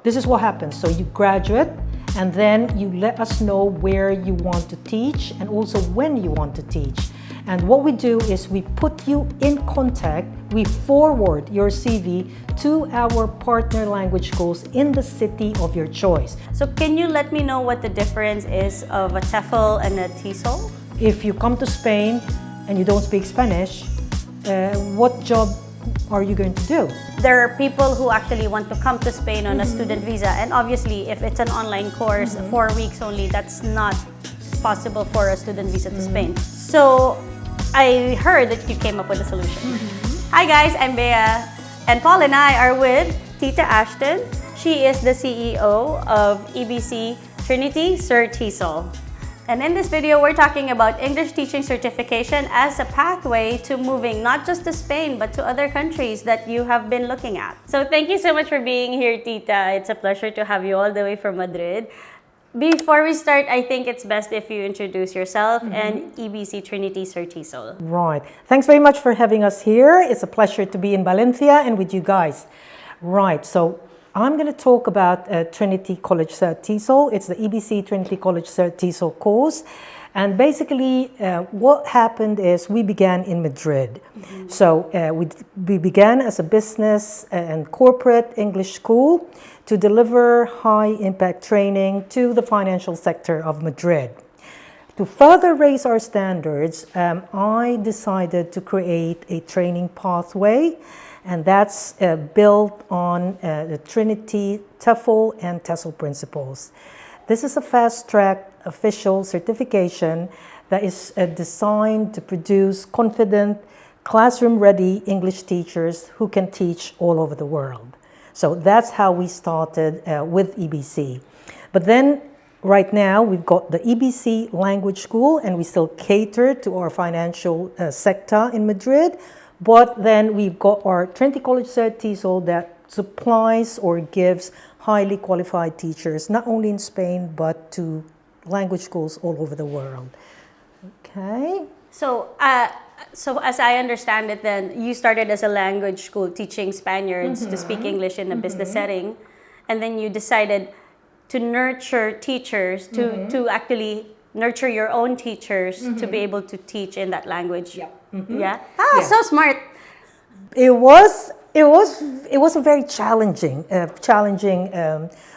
this is what happens. So you graduate, and then you let us know where you want to teach and also when you want to teach. And what we do is we put you in contact, we forward your CV to our partner language schools in the city of your choice. So can you let me know what the difference is of a TEFL and a TESOL? If you come to Spain and you don't speak Spanish, what job are you going to do? There are people who actually want to come to Spain on a student visa, and obviously if it's an online course, 4 weeks only, that's not possible for a student visa to Spain. So I heard that you came up with a solution. Hi guys, I'm Bea, and Paul and I are with Tita Ashton. She is the CEO of EBC Trinity CertTESOL. And in this video, we're talking about English teaching certification as a pathway to moving not just to Spain, but to other countries that you have been looking at. So thank you so much for being here, Tita. It's a pleasure to have you all the way from Madrid. Before we start, I think it's best if you introduce yourself and EBC Trinity CertTESOL. Right. Thanks very much for having us here. It's a pleasure to be in Valencia and with you guys. Right. So I'm going to talk about Trinity College CertTESOL. It's the EBC Trinity College CertTESOL course. And basically, what happened is we began in Madrid. So we began as a business and corporate English school to deliver high-impact training to the financial sector of Madrid. To further raise our standards, I decided to create a training pathway, and that's built on the Trinity TEFL and TESOL principles. This is a fast-track official certification that is designed to produce confident, classroom-ready English teachers who can teach all over the world. So that's how we started with EBC. But then right now we've got the EBC language school, and we still cater to our financial sector in Madrid. But then we've got our Trinity College CertTESOL that supplies or gives highly qualified teachers, not only in Spain, but to language schools all over the world. Okay. So as I understand it, then you started as a language school teaching Spaniards to speak English in a business setting, and then you decided to nurture teachers, to actually nurture your own teachers to be able to teach in that language. Yeah. Yeah. So smart. It was a very challenging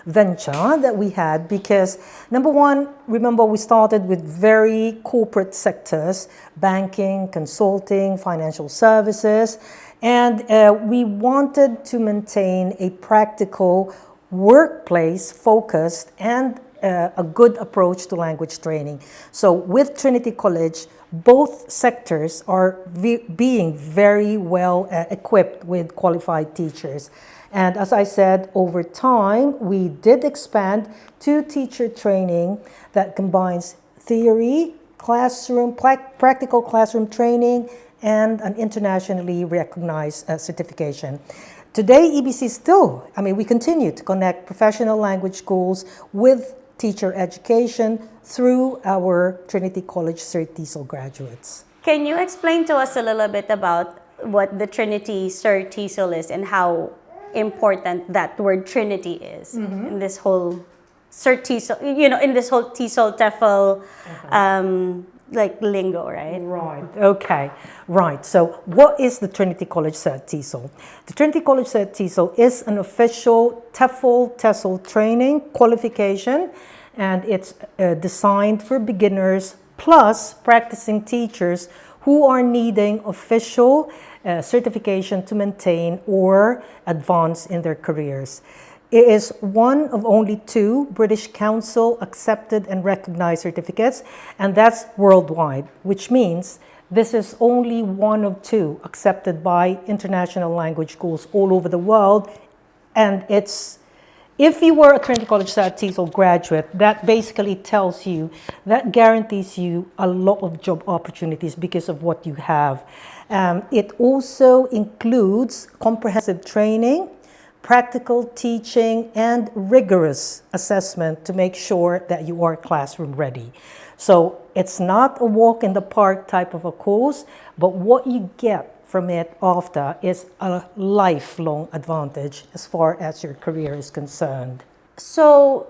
venture that we had because, number one, remember we started with very corporate sectors, banking, consulting, financial services, and we wanted to maintain a practical workplace focused and a good approach to language training. So with Trinity College, both sectors are being very well equipped with qualified teachers. And as I said, over time, we did expand to teacher training that combines theory, practical classroom training, and an internationally recognized certification. Today, EBC still, we continue to connect professional language schools with teacher education through our Trinity College CertTESOL graduates. Can you explain to us a little bit about what the Trinity CertTESOL is and how important that word Trinity is in this whole CertTESOL, in this whole TESOL, TEFL, like lingo, right? Right, okay, right. So what is the Trinity College CertTESOL? The Trinity College CertTESOL is an official TEFL, TESOL training qualification, and it's designed for beginners plus practicing teachers who are needing official certification to maintain or advance in their careers. It is one of only 2 British Council accepted and recognized certificates, and that's worldwide, which means this is only one of 2 accepted by international language schools all over the world. And if you were a Trinity College CertTESOL graduate, that basically tells you, that guarantees you a lot of job opportunities because of what you have. It also includes comprehensive training, practical teaching, and rigorous assessment to make sure that you are classroom ready. So it's not a walk in the park type of a course, but what you get from it after is a lifelong advantage as far as your career is concerned. So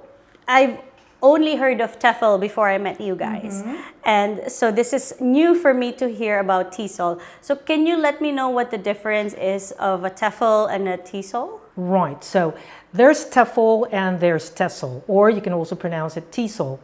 I've only heard of TEFL before I met you guys. And so this is new for me to hear about TESOL. So can you let me know what the difference is of a TEFL and a TESOL? Right, so there's TEFL and there's TESOL, or you can also pronounce it TESOL.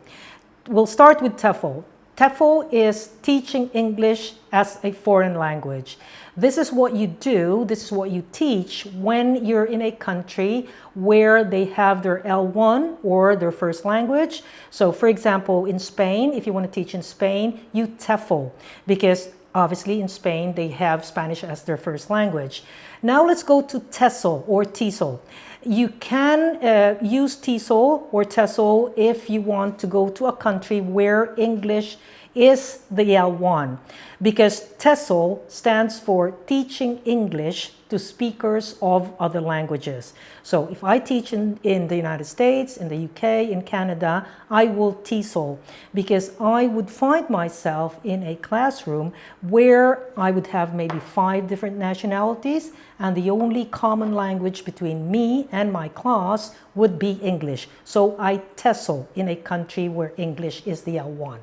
We'll start with TEFL. TEFL is teaching English as a foreign language. This is what you do, this is what you teach when you're in a country where they have their L1 or their first language. So for example, in Spain, if you want to teach in Spain, you TEFL, because obviously in Spain they have Spanish as their first language. Now let's go to TESOL or TESOL. You can use TESOL or TESOL if you want to go to a country where English is the L1, because TESOL stands for Teaching English to Speakers of Other Languages. So if I teach in the United States, in the UK, in Canada, I will TESOL, because I would find myself in a classroom where I would have maybe 5 different nationalities, and the only common language between me and my class would be English. So I TESOL in a country where English is the L1.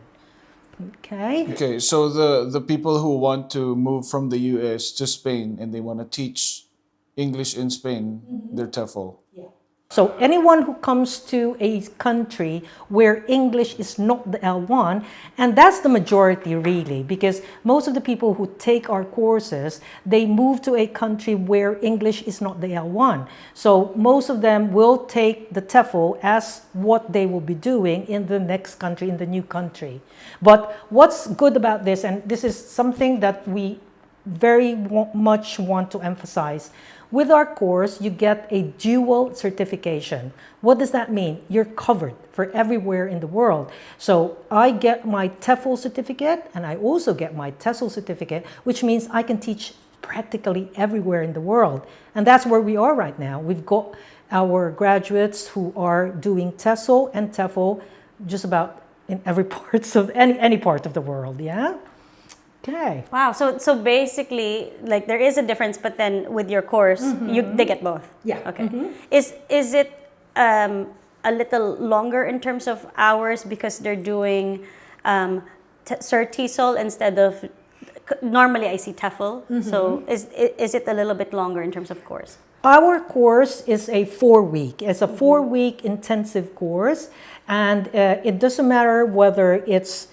Okay, so the people who want to move from the US to Spain and they want to teach English in Spain, they're TEFL. So anyone who comes to a country where English is not the L1, and that's the majority really, because most of the people who take our courses, they move to a country where English is not the L1. So most of them will take the TEFL as what they will be doing in the next country, in the new country. But what's good about this, and this is something that we very much want to emphasize, with our course, you get a dual certification. What does that mean? You're covered for everywhere in the world. So I get my TEFL certificate and I also get my TESOL certificate, which means I can teach practically everywhere in the world. And that's where we are right now. We've got our graduates who are doing TESOL and TEFL just about in every parts of any part of the world, yeah? Okay. Wow. So basically, like there is a difference, but then with your course, they get both. Yeah. Okay. Is it a little longer in terms of hours because they're doing CertTESOL instead of normally I see TEFL. So is it a little bit longer in terms of course? Our course is a 4-week. It's a 4-week intensive course, and it doesn't matter whether it's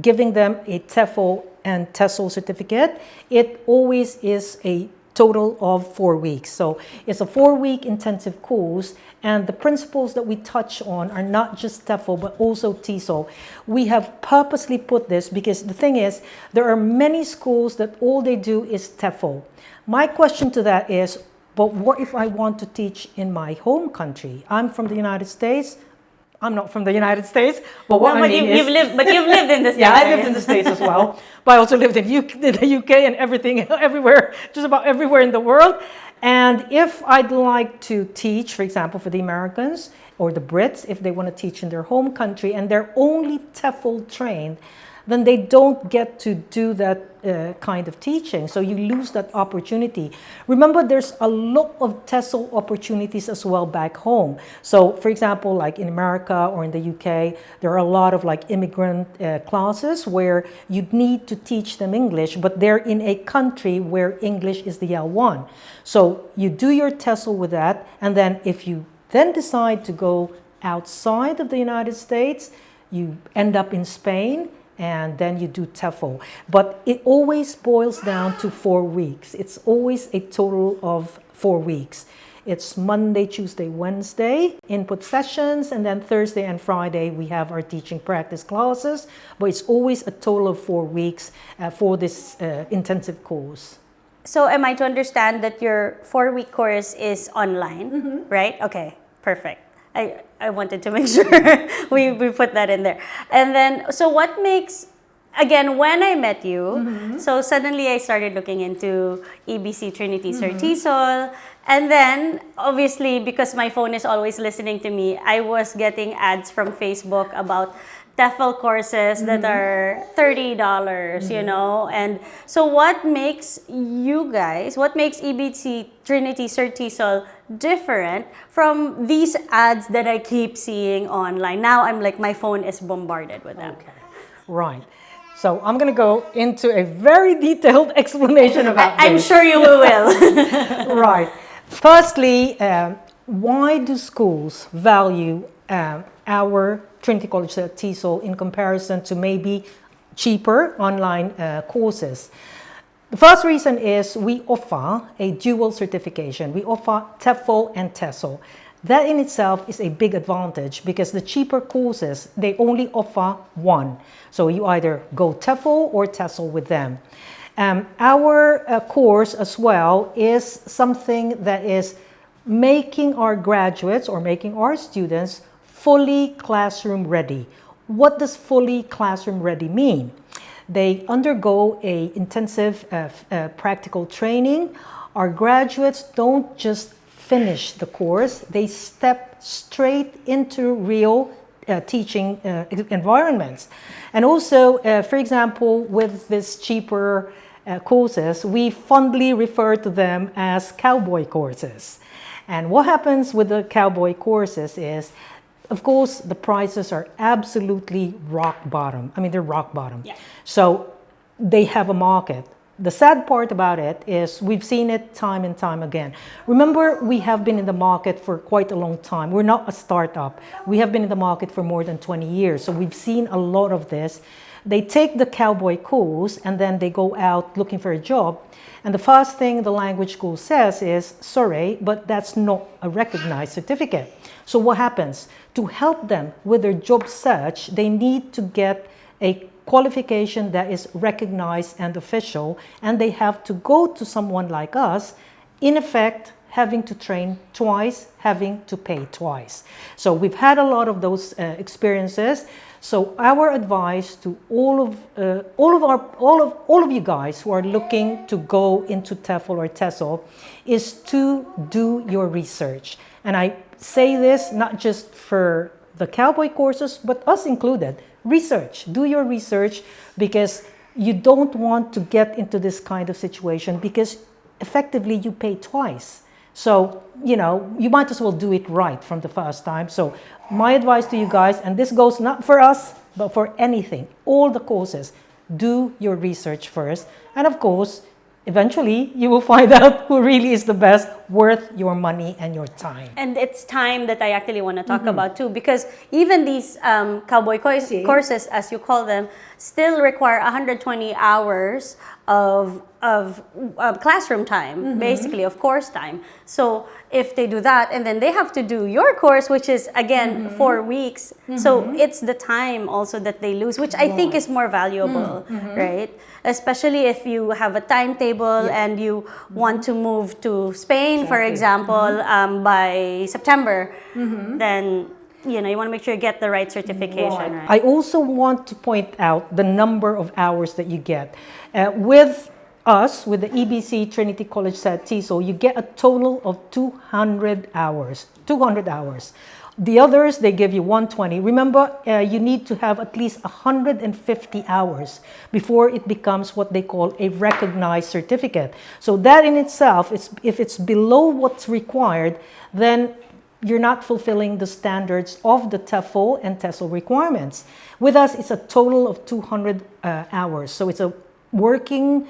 giving them a TEFL and TESOL certificate. It always is a total of 4 weeks. So it's a 4-week intensive course, and the principles that we touch on are not just TEFL but also TESOL. We have purposely put this because the thing is, there are many schools that all they do is TEFL. My question to that is, but what if I want to teach in my home country? I'm from the United States. I'm not from the United States, but what I mean is... you've lived in the States. Yeah, I lived in the States as well, but I also lived in the UK and everywhere, just about everywhere in the world. And if I'd like to teach, for example, for the Americans or the Brits, if they want to teach in their home country and they're only TEFL trained, then they don't get to do that kind of teaching. So you lose that opportunity. Remember, there's a lot of TESOL opportunities as well back home. So for example, like in America or in the UK, there are a lot of like immigrant classes where you need to teach them English, but they're in a country where English is the L1. So you do your TESOL with that, and then if you then decide to go outside of the United States, you end up in Spain, and then you do TEFL. But it always boils down to 4 weeks. It's always a total of 4 weeks. It's Monday, Tuesday, Wednesday, input sessions, and then Thursday and Friday we have our teaching practice classes. But it's always a total of 4 weeks for this intensive course. So am I to understand that your 4-week course is online, right? Okay, perfect. I wanted to make sure we put that in there. And then, so what makes, again, when I met you, so suddenly I started looking into EBC Trinity CertTESOL, And then, obviously, because my phone is always listening to me, I was getting ads from Facebook about TEFL courses that are $30, you know. And so what makes you guys, what makes EBC Trinity CertTESOL different from these ads that I keep seeing online? Now I'm like, my phone is bombarded with them. Okay. Right. So I'm going to go into a very detailed explanation about I'm this. sure you will. Right. Firstly, why do schools value our Trinity College TESOL in comparison to maybe cheaper online courses? The first reason is we offer a dual certification. We offer TEFL and TESOL. That in itself is a big advantage because the cheaper courses, they only offer one. So you either go TEFL or TESOL with them. Our course as well is something that is making our graduates or making our students fully classroom ready. What does fully classroom ready mean? They undergo a intensive practical training. Our graduates don't just finish the course, they step straight into real teaching environments. And also, for example, with this cheaper courses, we fondly refer to them as Cowboy courses. And what happens with the Cowboy courses is, of course, the prices are absolutely rock bottom. I mean, they're rock bottom. Yeah. So they have a market. The sad part about it is we've seen it time and time again. Remember, we have been in the market for quite a long time. We're not a startup. We have been in the market for more than 20 years. So we've seen a lot of this. They take the Cowboy course and then they go out looking for a job. And the first thing the language school says is, sorry, but that's not a recognized certificate. So what happens? To help them with their job search, they need to get a qualification that is recognized and official, and they have to go to someone like us, in effect, having to train twice, having to pay twice. So we've had a lot of those experiences. So our advice to all of you guys who are looking to go into TEFL or TESOL is to do your research. And I say this not just for the Cowboy courses, but us included. Research, do your research, because you don't want to get into this kind of situation because effectively you pay twice. So, you know, you might as well do it right from the first time. So my advice to you guys, and this goes not for us, but for anything, all the courses, do your research first. And of course, eventually you will find out who really is the best, worth your money and your time. And it's time that I actually want to talk about too, because even these Cowboy courses, as you call them, still require 120 hours of classroom time, basically, of course time. So if they do that, and then they have to do your course, which is again 4 weeks, so it's the time also that they lose, which I think is more valuable, right? Especially if you have a timetable and you want to move to Spain, for example, by September, then you know you want to make sure you get the right certification. Right? I also want to point out the number of hours that you get. With us, with the EBC Trinity College CertTESOL, you get a total of 200 hours. 200 hours. The others, they give you 120. Remember, you need to have at least 150 hours before it becomes what they call a recognized certificate. So that in itself, if it's below what's required, then you're not fulfilling the standards of the TEFL and TESOL requirements. With us, it's a total of 200 hours. So it's a working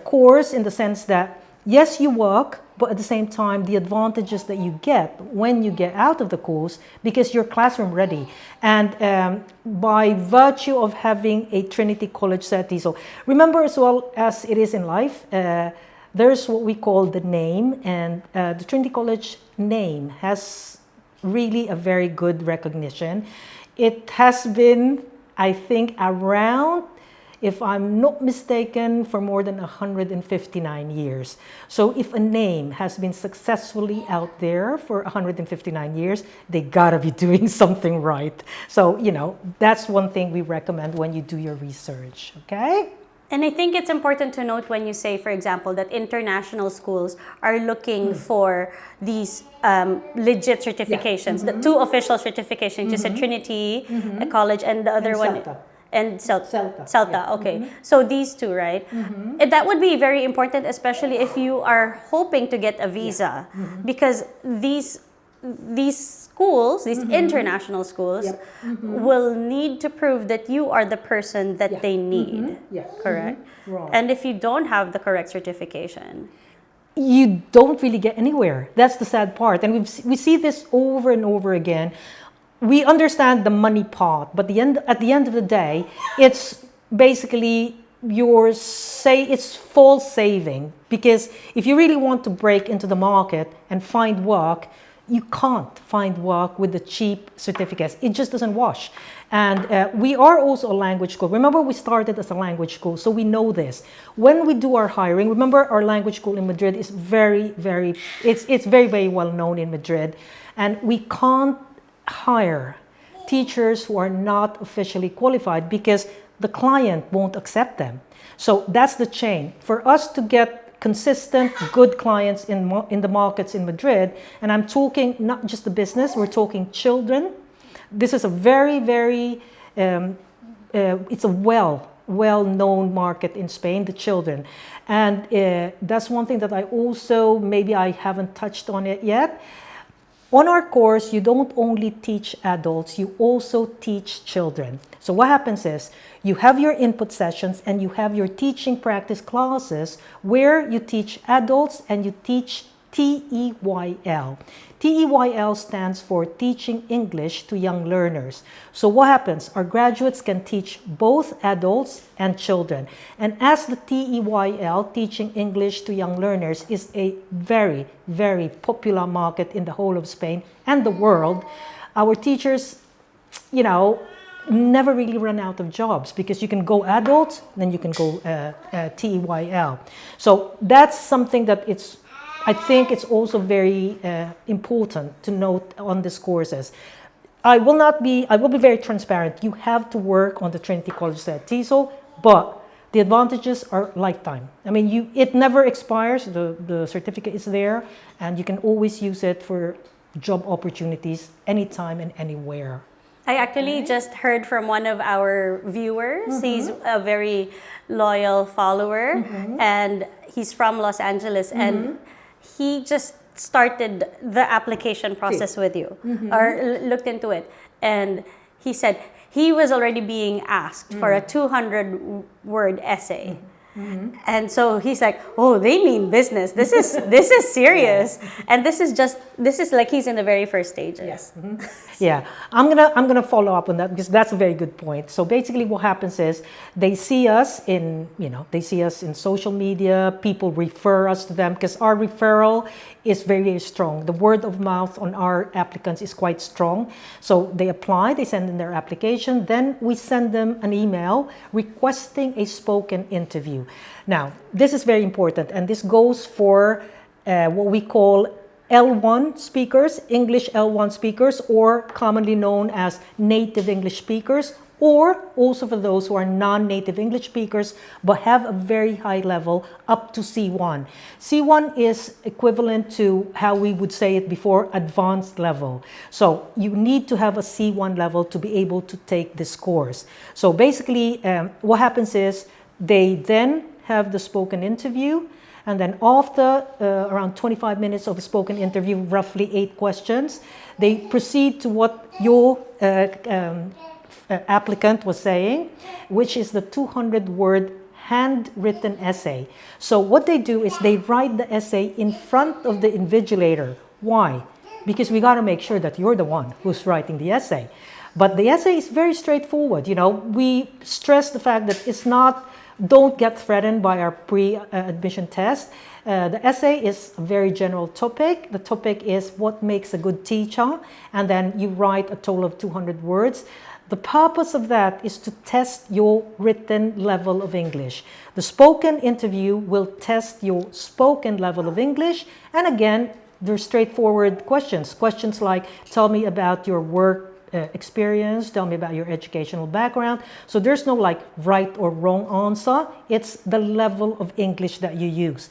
course in the sense that, yes, you work, but at the same time, the advantages that you get when you get out of the course, because you're classroom ready. And by virtue of having a Trinity College CertTESOL, remember as well as it is in life, there's what we call the name, and the Trinity College name has really a very good recognition. It has been, I think, around, if I'm not mistaken, for more than 159 years. So if a name has been successfully out there for 159 years, they gotta be doing something right. So, you know, that's one thing we recommend when you do your research, okay? And I think it's important to note when you say, for example, that international schools are looking for these legit certifications, the two official certifications, just a Trinity a college and the other one. CELTA. And CELTA. CELTA, Yeah. okay. So these two, right? And that would be very important, especially if you are hoping to get a visa, because these schools, these international schools, will need to prove that you are the person that they need. Correct? Right. And if you don't have the correct certification, you don't really get anywhere. That's the sad part. And we see this over and over again. We understand the money part, but at the end of the day, it's basically it's false saving, because if you really want to break into the market and find work, you can't find work with the cheap certificates. It just doesn't wash. And we are also a language school. Remember, we started as a language school, so we know this. When we do our hiring, remember our language school in Madrid is very, very well known in Madrid. And we can't hire teachers who are not officially qualified because the client won't accept them. So that's the chain. For us to get consistent, good clients in the markets in Madrid, and I'm talking not just the business, we're talking children. This is a very, very, it's a well-known market in Spain, the children. And that's one thing that maybe I haven't touched on it yet. On our course, you don't only teach adults, you also teach children. So what happens is, you have your input sessions and you have your teaching practice classes where you teach adults and you teach TEYL. TEYL stands for Teaching English to Young Learners. So what happens? Our graduates can teach both adults and children. And as the TEYL, Teaching English to Young Learners, is a very, very popular market in the whole of Spain and the world, our teachers, never really run out of jobs, because you can go adult, then you can go TEYL. So that's something that I think it's also very important to note on these courses. I will be very transparent. You have to work on the Trinity College TESOL, but the advantages are lifetime. I mean, it never expires. The certificate is there, and you can always use it for job opportunities anytime and anywhere. I actually just heard from one of our viewers. He's a very loyal follower, and he's from Los Angeles, and he just started the application process with you, or looked into it. And he said he was already being asked for a 200-word essay. And so he's like, oh, they mean business. This is serious. And this is like he's in the very first stages. Yes. Yeah, I'm gonna follow up on that, because that's a very good point. So basically what happens is they see us in social media, people refer us to them, because our referral is very, very strong. The word of mouth on our applicants is quite strong. So they apply, they send in their application, then we send them an email requesting a spoken interview. Now, this is very important, and this goes for what we call L1 speakers, English L1 speakers, or commonly known as native English speakers, or also for those who are non-native English speakers but have a very high level up to C1. C1 is equivalent to how we would say it before, advanced level. So you need to have a C1 level to be able to take this course. So basically what happens is they then have the spoken interview, and then after around 25 minutes of a spoken interview, roughly 8 questions, they proceed to what your applicant was saying, which is the 200-word handwritten essay. So what they do is they write the essay in front of the invigilator. Why? Because we got to make sure that you're the one who's writing the essay. But the essay is very straightforward. We stress the fact that it's not, don't get threatened by our pre-admission test. The essay is a very general topic. The topic is what makes a good teacher, and then you write a total of 200 words. The purpose of that is to test your written level of English. The spoken interview will test your spoken level of English, and again, they're straightforward questions. Questions like, tell me about your work experience, tell me about your educational background. So there's no like right or wrong answer. It's the level of English that you use.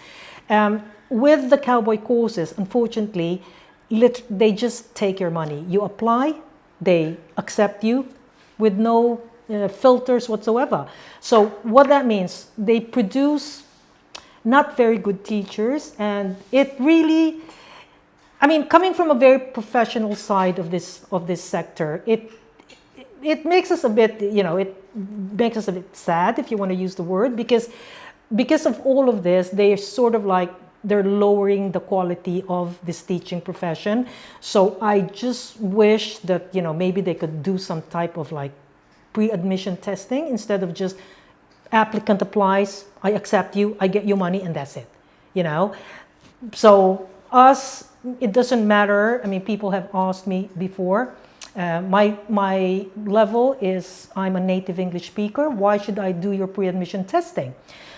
With the Cowboy courses, unfortunately, they just take your money. You apply, they accept you with no filters whatsoever. So what that means, they produce not very good teachers, and it really, I mean, coming from a very professional side of this sector, it makes us a bit, you know, it makes us a bit sad, if you want to use the word, because of all of this, they're sort of like, they're lowering the quality of this teaching profession. So I just wish that, you know, maybe they could do some type of like pre-admission testing instead of just applicant applies, I accept you, I get your money, and that's it, you know. So us, it doesn't matter. I mean, people have asked me before, my level is I'm a native English speaker. Why should I do your pre-admission testing?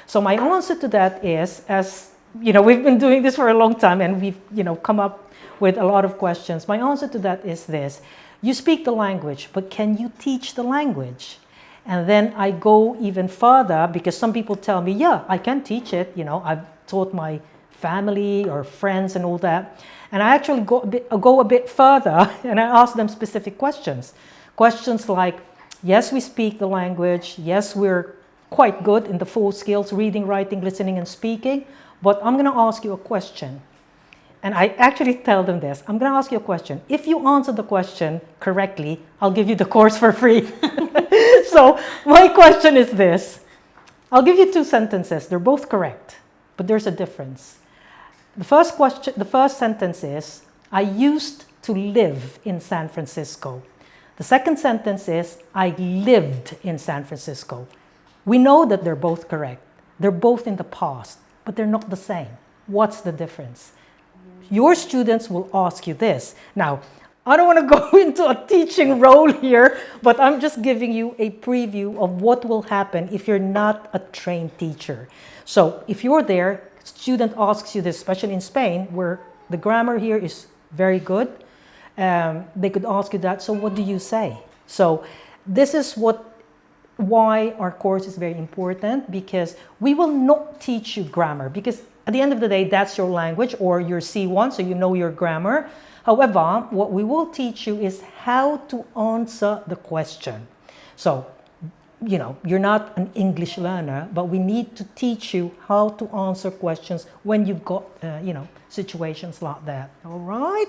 So my answer to that is, as you know, we've been doing this for a long time and we've, you know, come up with a lot of questions. My answer to that is this: you speak the language, but can you teach the language? And then I go even further, because some people tell me, yeah, I can teach it. You know, I've taught my family or friends and all that. And I actually go a bit further and I ask them specific questions. Questions like, yes, we speak the language. Yes, we're quite good in the 4 skills: reading, writing, listening, and speaking. But I'm going to ask you a question. And I actually tell them this: I'm going to ask you a question. If you answer the question correctly, I'll give you the course for free. So my question is this. I'll give you 2 sentences. They're both correct, but there's a difference. The first sentence is, I used to live in San Francisco. The second sentence is, I lived in San Francisco. We know that they're both correct. They're both in the past, but they're not the same. What's the difference? Your students will ask you this. Now, I don't want to go into a teaching role here, but I'm just giving you a preview of what will happen if you're not a trained teacher. So if you're there, student asks you this, especially in Spain, where the grammar here is very good. They could ask you that. So what do you say? So this is why our course is very important, because we will not teach you grammar, because at the end of the day, that's your language, or your C1, so you know your grammar. However, what we will teach you is how to answer the question. So, you know, you're not an English learner, but we need to teach you how to answer questions when you've got, you know, situations like that. All right?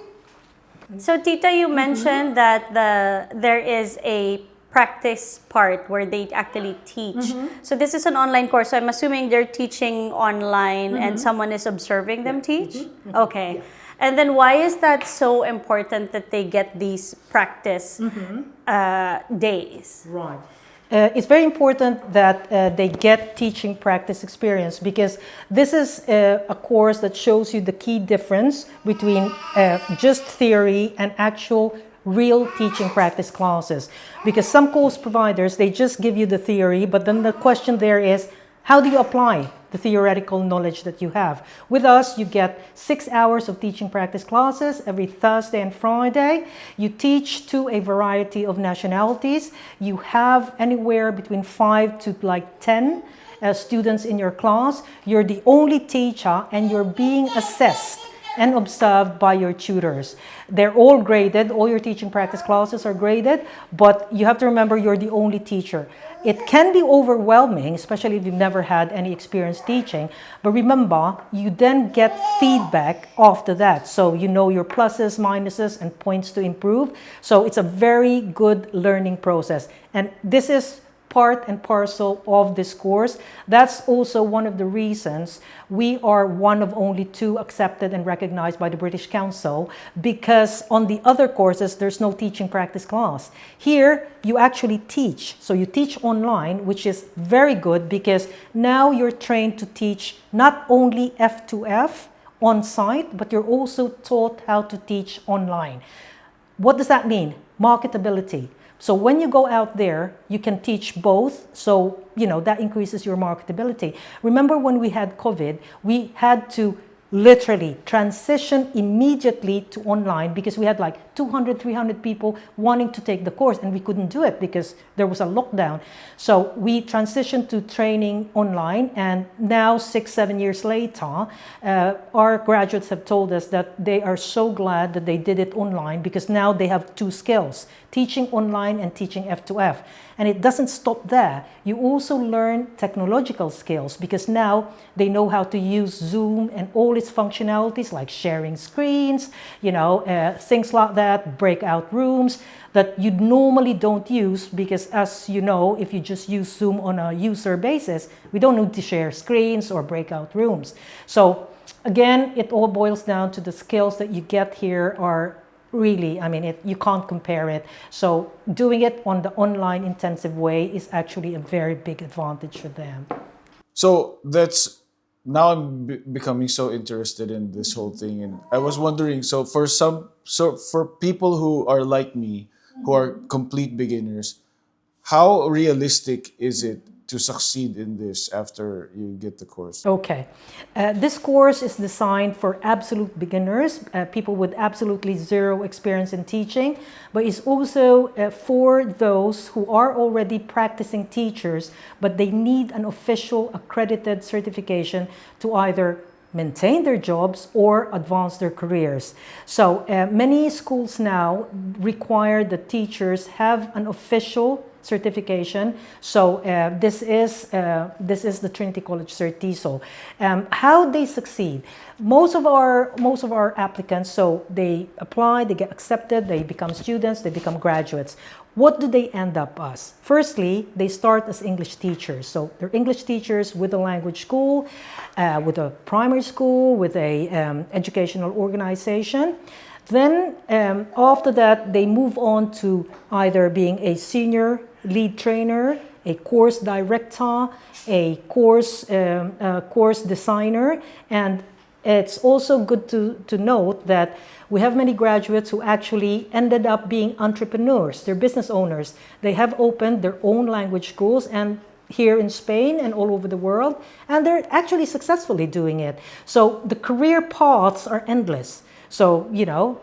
So, Tita, you mentioned that there is a practice part where they actually teach. So this is an online course, so I'm assuming they're teaching online and someone is observing them teach? Okay. Yeah. And then why is that so important that they get these practice days? Right. It's very important that they get teaching practice experience, because this is a course that shows you the key difference between just theory and actual real teaching practice classes. Because some course providers, they just give you the theory, but then the question there is, how do you apply the theoretical knowledge that you have? With us, you get 6 hours of teaching practice classes every Thursday and Friday. You teach to a variety of nationalities. You have anywhere between 5 to like 10 students in your class. You're the only teacher and you're being assessed and observed by your tutors. They're all graded. All your teaching practice classes are graded, but you have to remember you're the only teacher. It can be overwhelming, especially if you've never had any experience teaching, but remember, you then get feedback after that. So you know your pluses, minuses, and points to improve. So it's a very good learning process. And this is part and parcel of this course. That's also one of the reasons we are one of only 2 accepted and recognized by the British Council, because on the other courses, there's no teaching practice class. Here, you actually teach. So you teach online, which is very good, because now you're trained to teach not only F2F on site, but you're also taught how to teach online. What does that mean? Marketability. So when you go out there, you can teach both. So, you know, that increases your marketability. Remember when we had COVID, we had to literally transition immediately to online because we had like 200, 300 people wanting to take the course and we couldn't do it because there was a lockdown. So we transitioned to training online, and now 6, 7 years later, our graduates have told us that they are so glad that they did it online because now they have two skills, teaching online and teaching F2F. And it doesn't stop there. You also learn technological skills because now they know how to use Zoom and all its functionalities like sharing screens, things like that, breakout rooms that you normally don't use because, as you know, if you just use Zoom on a user basis, we don't need to share screens or breakout rooms. So again, it all boils down to the skills that you get here are really, you can't compare it. So doing it on the online intensive way is actually a very big advantage for them. So now I'm becoming so interested in this whole thing, and I was wondering, so for people who are like me, who are complete beginners, how realistic is it to succeed in this after you get the course? Okay. This course is designed for absolute beginners, people with absolutely zero experience in teaching, but it's also for those who are already practicing teachers, but they need an official accredited certification to either maintain their jobs or advance their careers. So many schools now require that teachers have an official certification. So this is the Trinity College CertTESOL. How they succeed? Most of our applicants, so they apply, they get accepted, they become students, they become graduates. What do they end up as? Firstly, they start as English teachers. So they're English teachers with a language school, with a primary school, with a educational organization. Then after that, they move on to either being a senior lead trainer, a course director, a course designer. And it's also good to note that we have many graduates who actually ended up being entrepreneurs. They're business owners. They have opened their own language schools and here in Spain and all over the world, and they're actually successfully doing it. So the career paths are endless. So,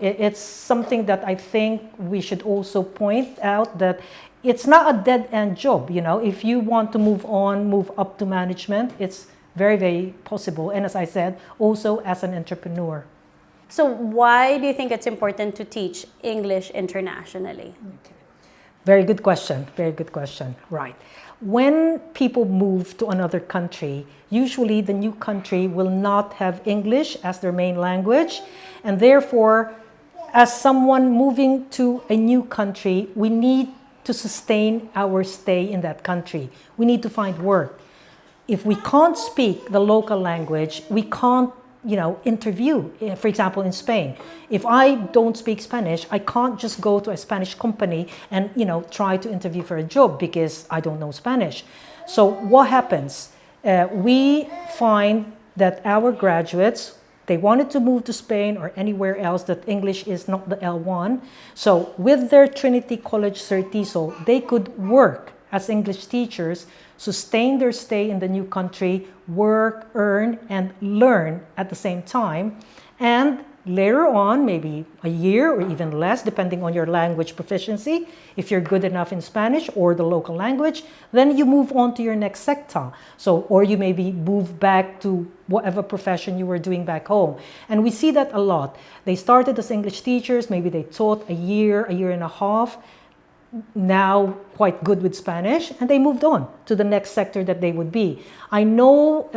it's something that I think we should also point out, that it's not a dead-end job. If you want to move up to management, it's very, very possible. And as I said, also as an entrepreneur. So why do you think it's important to teach English internationally? Okay. Very good question. Very good question. Right. When people move to another country, usually the new country will not have English as their main language. And therefore, as someone moving to a new country, we need to sustain our stay in that country. We need to find work. If we can't speak the local language, we can't interview. For example, in Spain, if I don't speak Spanish, I can't just go to a Spanish company and try to interview for a job because I don't know Spanish. So what happens? We find that our graduates, they wanted to move to Spain or anywhere else that English is not the L1. So with their Trinity College CertTESOL, they could work as English teachers, sustain their stay in the new country, work, earn, and learn at the same time. And later on, maybe a year or even less, depending on your language proficiency, if you're good enough in Spanish or the local language, then you move on to your next sector. So, or you maybe move back to whatever profession you were doing back home. And we see that a lot. They started as English teachers, maybe they taught a year and a half, now quite good with Spanish, and they moved on to the next sector that they would be. I know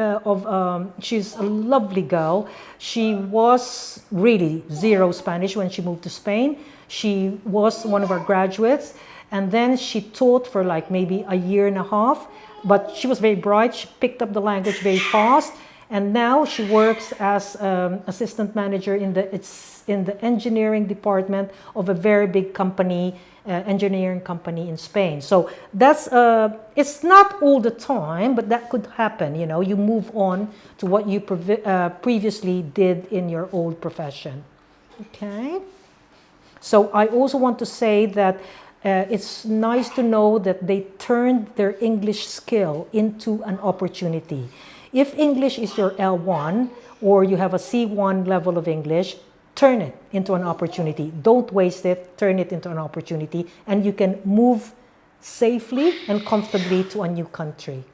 she's a lovely girl. She was really zero Spanish when she moved to Spain. She was one of our graduates, and then she taught for like maybe a year and a half, but she was very bright. She picked up the language very fast, and now she works as assistant manager in the engineering department of a very big company, engineering company in Spain. So that's it's not all the time, but that could happen. You move on to what you previously did in your old profession. Okay. So I also want to say that it's nice to know that they turned their English skill into an opportunity. If English is your L1 or you have a C1 level of English, turn it into an opportunity. Don't waste it, turn it into an opportunity, and you can move safely and comfortably to a new country.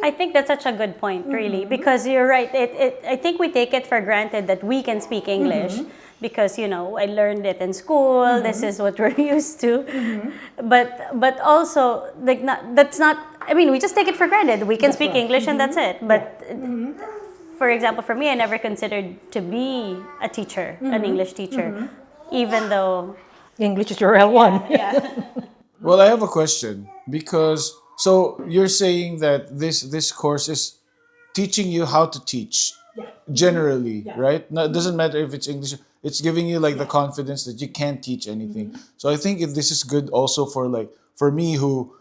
I think that's such a good point, really, because you're right. I think we take it for granted that we can speak English because, you know, I learned it in school. This is what we're used to. But also, like, that's not. I mean, we just take it for granted. We can speak English and that's it. But for example, for me, I never considered to be a teacher, an English teacher, even though English is your L1. yeah. Well, I have a question because so you're saying that this course is teaching you how to teach generally, right? No, it doesn't matter if it's English. It's giving you like the confidence that you can teach anything. So I think this is good also for like for me who,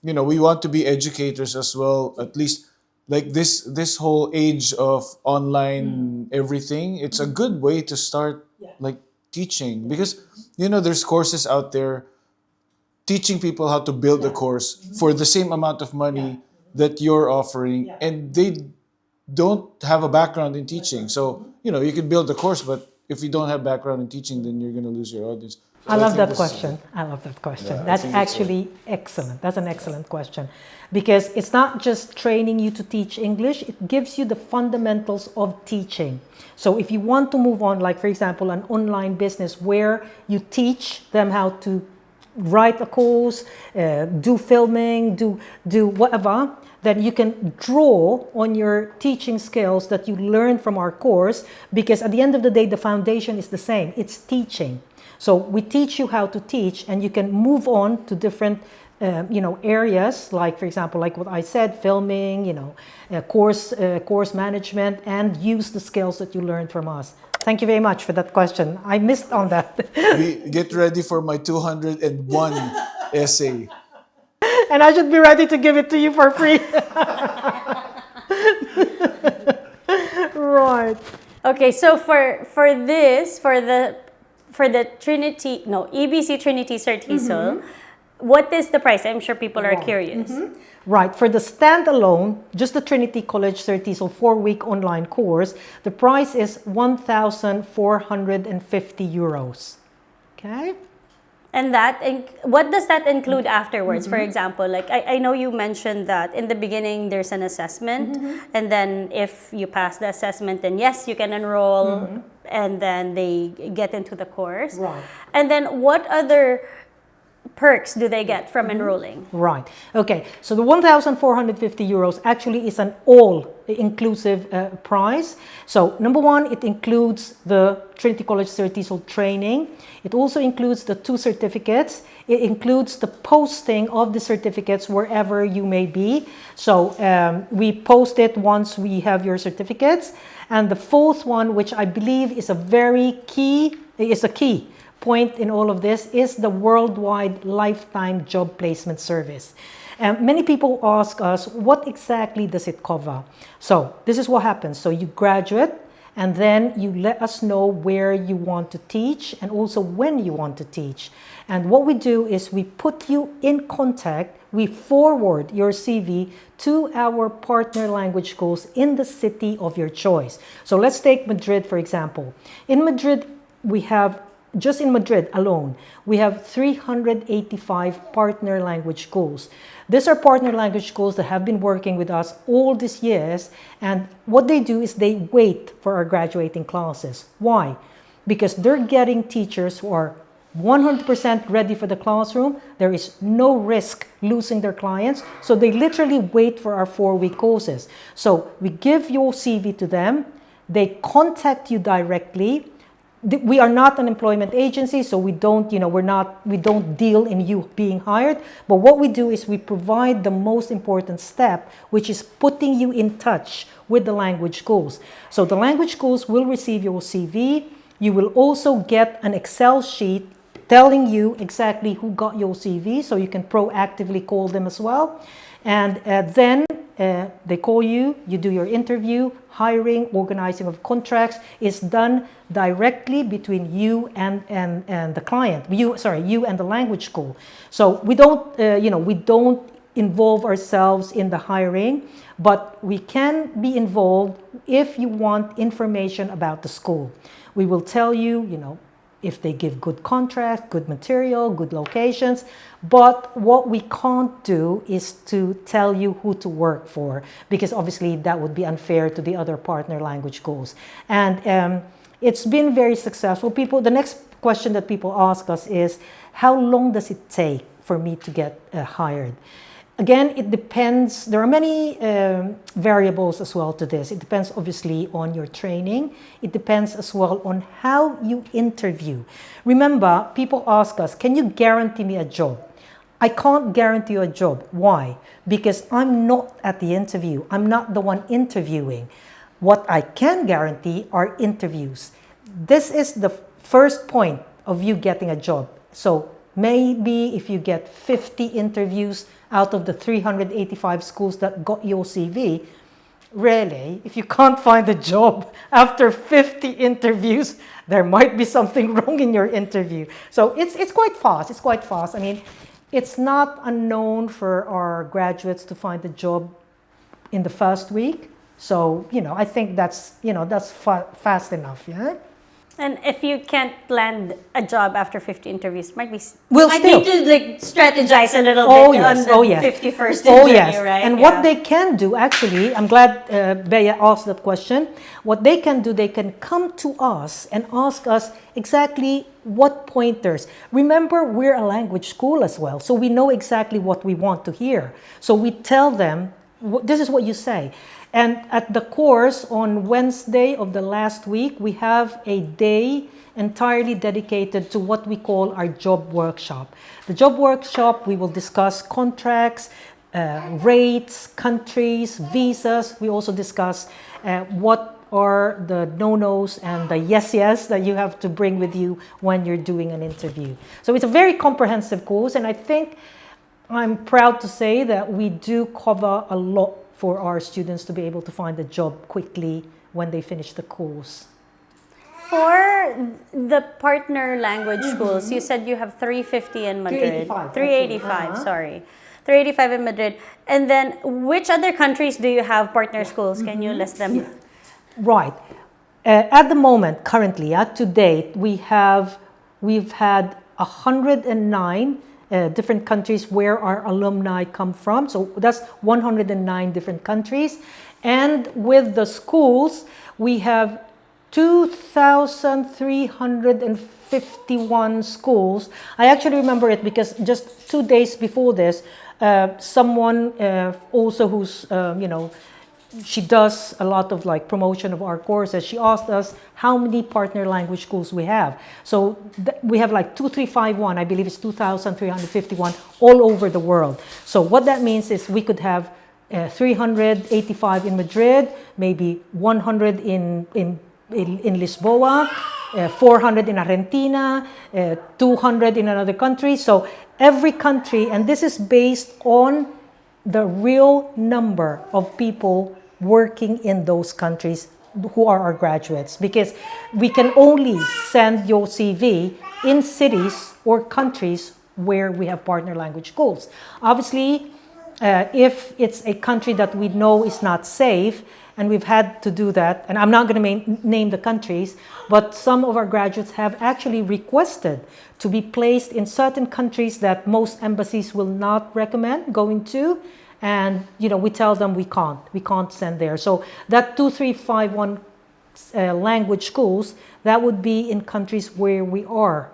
you know, we want to be educators as well. At least like this whole age of online everything. It's a good way to start like teaching because you know there's courses out there teaching people how to build a course for the same amount of money that you're offering and they don't have a background in teaching. So, you know, you can build a course, but if you don't have background in teaching, then you're going to lose your audience. So I love think that this- question. I love that question. Yeah, I That's think it's actually excellent. That's an excellent question because it's not just training you to teach English, it gives you the fundamentals of teaching. So if you want to move on, like for example, an online business where you teach them how to write a course, do filming, do whatever, then you can draw on your teaching skills that you learned from our course because at the end of the day, the foundation is the same. It's teaching. So we teach you how to teach and you can move on to different areas, like for example, like what I said, filming, course management, and use the skills that you learned from us. Thank you very much for that question. I missed on that. Get ready for my 201 essay. And I should be ready to give it to you for free. Right. Okay, so for the EBC Trinity CertTESOL, what is the price? I'm sure people are curious. Right. For the standalone, just the Trinity College CertTESOL 4-week online course, the price is 1,450 euros. Okay. And what does that include afterwards? For example, like I know you mentioned that in the beginning there's an assessment, and then if you pass the assessment, then yes, you can enroll, and then they get into the course. Right. And then what other perks do they get from enrolling? Right. Okay. So the 1,450 euros actually is an all-inclusive price. So number one, it includes the Trinity College CertTESOL training. It also includes the 2 certificates. It includes the posting of the certificates wherever you may be. So we post it once we have your certificates. And the 4th one, which I believe is a key point in all of this, is the worldwide lifetime job placement service. Many people ask us, what exactly does it cover? So this is what happens. So you graduate and then you let us know where you want to teach and also when you want to teach. And what we do is we put you in contact, we forward your CV to our partner language schools in the city of your choice. So let's take Madrid, for example. In Madrid, just in Madrid alone, we have 385 partner language schools. These are partner language schools that have been working with us all these years, and what they do is they wait for our graduating classes. Why? Because they're getting teachers who are 100% ready for the classroom. There is no risk losing their clients, so they literally wait for our 4-week courses. So we give your CV to them, they contact you directly. We are not an employment agency, so we don't deal in you being hired. But what we do is we provide the most important step, which is putting you in touch with the language schools. So the language schools will receive your CV. You will also get an Excel sheet telling you exactly who got your CV, so you can proactively call them as well. And then they call you, you do your interview, hiring, organizing of contracts is done directly between you and the client. You and the language school. So we don't involve ourselves in the hiring, but we can be involved if you want information about the school. We will tell you, if they give good contracts, good material, good locations, but what we can't do is to tell you who to work for, because obviously that would be unfair to the other partner language schools. And it's been very successful. The next question that people ask us is, how long does it take for me to get hired? Again, it depends. There are many variables as well to this. It depends obviously on your training. It depends as well on how you interview. Remember, people ask us, can you guarantee me a job? I can't guarantee you a job. Why? Because I'm not at the interview. I'm not the one interviewing. What I can guarantee are interviews. This is the first point of you getting a job. So maybe if you get 50 interviews out of the 385 schools that got your CV, really, if you can't find a job after 50 interviews, there might be something wrong in your interview. So it's quite fast. It's quite fast. I mean, it's not unknown for our graduates to find a job in the first week. So, I think that's fast enough, yeah? And if you can't land a job after 50 interviews, might need to strategize a little bit on the 51st interview, right? And what they can do, actually, I'm glad Bea asked that question. What they can do, they can come to us and ask us exactly what pointers. Remember, we're a language school as well, so we know exactly what we want to hear. So we tell them, this is what you say. And at the course on Wednesday of the last week, we have a day entirely dedicated to what we call our job workshop. The job workshop, we will discuss contracts, rates, countries, visas. We also discuss what are the no-nos and the yes that you have to bring with you when you're doing an interview. So it's a very comprehensive course, and I think I'm proud to say that we do cover a lot for our students to be able to find a job quickly when they finish the course. For the partner language schools, you said you have 350 in Madrid. 385, sorry. 385 in Madrid. And then which other countries do you have partner schools? Can you list them? Right. At the moment, currently, to date, we've had 109 different countries where our alumni come from. So that's 109 different countries. And with the schools, we have 2,351 schools. I actually remember it because just 2 days before this, someone also who's, she does a lot of promotion of our courses. She asked us how many partner language schools we have. So we have 2,351, I believe it's 2,351 all over the world. So what that means is we could have 385 in Madrid, maybe 100 in Lisboa, 400 in Argentina, 200 in another country. So every country, and this is based on the real number of people working in those countries who are our graduates, because we can only send your CV in cities or countries where we have partner language schools. Obviously, if it's a country that we know is not safe, and we've had to do that, and I'm not going to name the countries, but some of our graduates have actually requested to be placed in certain countries that most embassies will not recommend going to. And, we tell them we can't send there. So that 2,351 language schools, that would be in countries where we are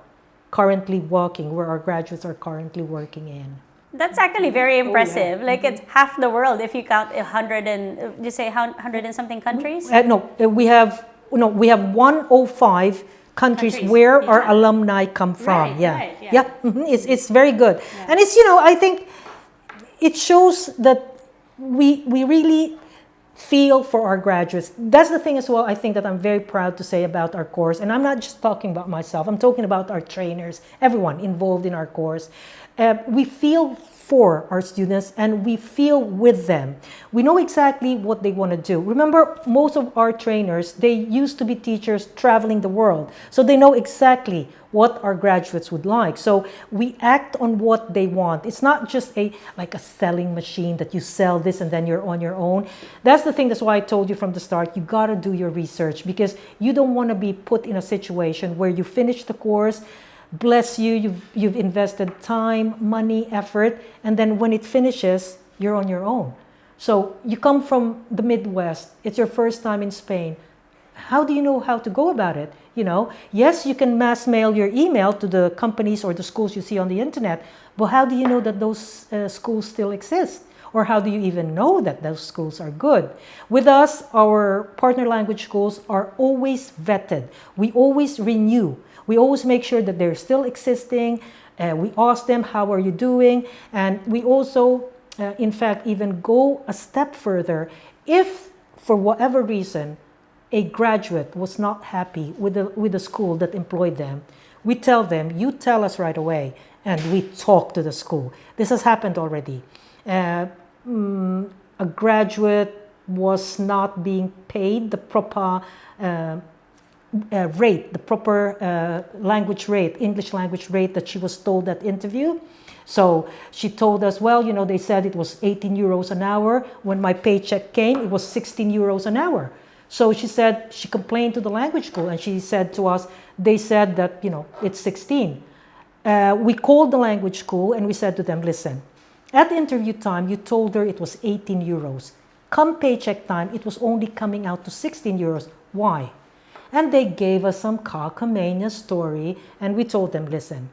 currently working, where our graduates are currently working in. That's actually very impressive. It's half the world if you count 100 and, you say 100 and something countries? We have 105 countries where our alumni come from. It's very good. And it's, I think, it shows that we really feel for our graduates. That's the thing as well, I think, that I'm very proud to say about our course. And I'm not just talking about myself. I'm talking about our trainers, everyone involved in our course. We feel for our students, and we feel with them. We know exactly what they want to do. Remember, most of our trainers, they used to be teachers traveling the world, so they know exactly what our graduates would like. So we act on what they want. It's not just like a selling machine that you sell this and then you're on your own. That's the thing. That's why I told you from the start, you got to do your research, because you don't want to be put in a situation where you finish the course, bless you, you've invested time, money, effort, and then when it finishes, you're on your own. So you come from the Midwest, it's your first time in Spain. How do you know how to go about it? Yes, you can mass mail your email to the companies or the schools you see on the internet, but how do you know that those schools still exist? Or how do you even know that those schools are good? With us, our partner language schools are always vetted. We always renew. We always make sure that they're still existing. We ask them, how are you doing? And we also, in fact, even go a step further. If, for whatever reason, a graduate was not happy with the school that employed them, we tell them, you tell us right away, and we talk to the school. This has happened already. A graduate was not being paid the proper rate, the proper language rate, English language rate that she was told at interview. So she told us, well, they said it was 18 euros an hour. When my paycheck came, it was 16 euros an hour. So she said, she complained to the language school, and she said to us, they said that, it's 16. We called the language school and we said to them, listen, at the interview time, you told her it was 18 euros. Come paycheck time, it was only coming out to 16 euros. Why? And they gave us some cockamamie story, and we told them, listen,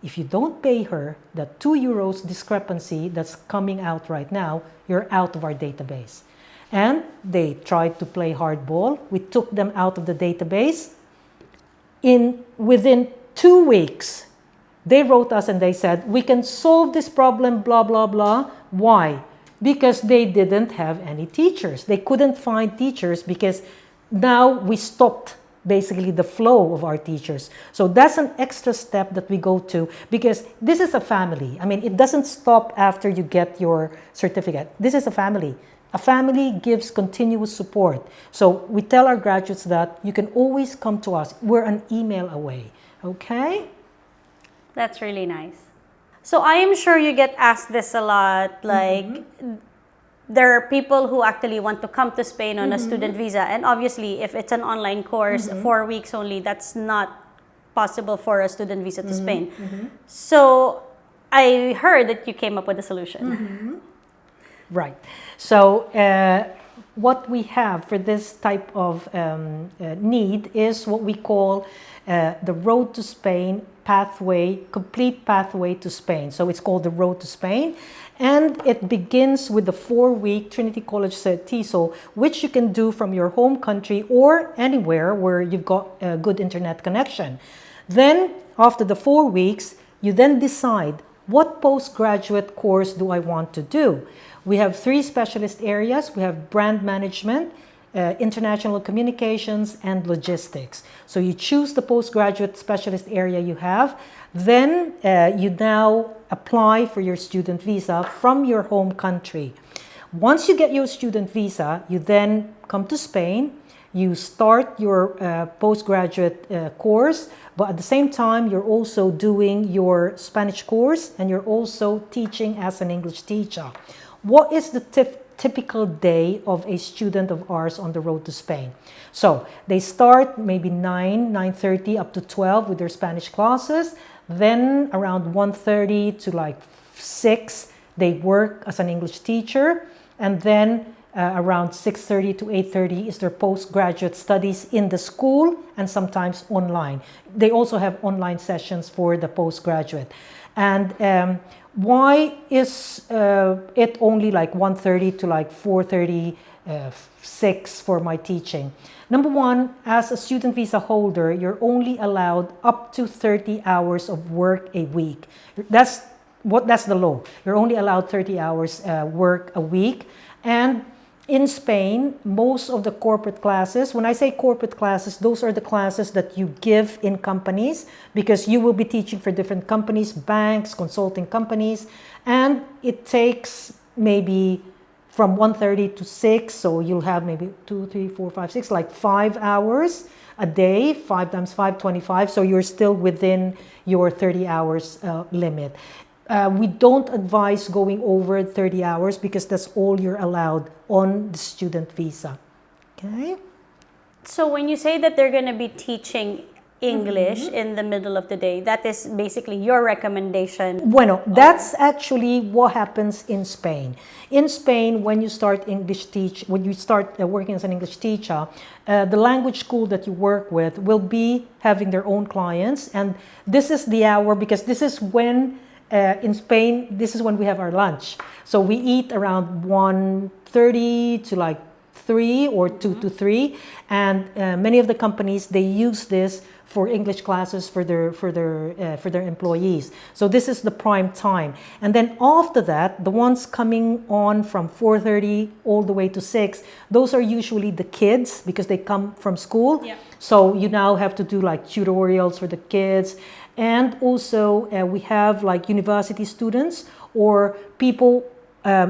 if you don't pay her the 2 euros discrepancy that's coming out right now, you're out of our database. And they tried to play hardball. We took them out of the database. Within 2 weeks, they wrote us and they said, we can solve this problem, blah, blah, blah. Why? Because they didn't have any teachers. They couldn't find teachers because now we stopped basically the flow of our teachers. So that's an extra step that we go to, because this is a family. I mean, it doesn't stop after you get your certificate. This is a family. A family gives continuous support. So we tell our graduates that you can always come to us. We're an email away. Okay? That's really nice. So I am sure you get asked this a lot, like, there are people who actually want to come to Spain on a student visa, and obviously if it's an online course, 4 weeks only, that's not possible for a student visa to Spain. So I heard that you came up with a solution. Right. So what we have for this type of need is what we call the Road to Spain pathway, complete pathway to Spain. So it's called the Road to Spain. And it begins with the 4-week Trinity College CertTESOL, which you can do from your home country or anywhere where you've got a good internet connection. Then, after the 4 weeks, you then decide, what postgraduate course do I want to do? We have 3 specialist areas. We have brand management, international communications, and logistics. So you choose the postgraduate specialist area you have. Then you now apply for your student visa from your home country. Once you get your student visa, you then come to Spain. You start your postgraduate course, but at the same time, you're also doing your Spanish course, and you're also teaching as an English teacher. What is the typical day of a student of ours on the road to Spain? So they start maybe 9:30 up to 12 with their Spanish classes. Then around 1:30 to like 6, they work as an English teacher. And then around 6:30 to 8:30 is their postgraduate studies in the school and sometimes online. They also have online sessions for the postgraduate. And why is it only like 1:30 to like 4:30, 6 for my teaching? Number one, as a student visa holder, you're only allowed up to 30 hours of work a week. That's the law. You're only allowed 30 hours work a week. And in Spain, most of the corporate classes, when I say corporate classes, those are the classes that you give in companies, because you will be teaching for different companies, banks, consulting companies, and it takes maybe from 1:30 to 6, so you'll have maybe 2, 3, 4, 5, 6, like 5 hours a day, 5 times 5, 25, so you're still within your 30 hours limit. We don't advise going over 30 hours because that's all you're allowed on the student visa. Okay? So when you say that they're going to be teaching English in the middle of the day, that is basically your recommendation. Bueno, that's actually what happens in Spain. In Spain, when you start working as an English teacher, the language school that you work with will be having their own clients, and this is the hour, because this is when in Spain, this is when we have our lunch. So we eat around 1:30 to like 3 or 2 to 3, and many of the companies, they use this for English classes for their employees. So this is the prime time. And then after that, the ones coming on from 4:30 all the way to 6, those are usually the kids, because they come from school. Yeah. So you now have to do like tutorials for the kids. And also we have like university students or people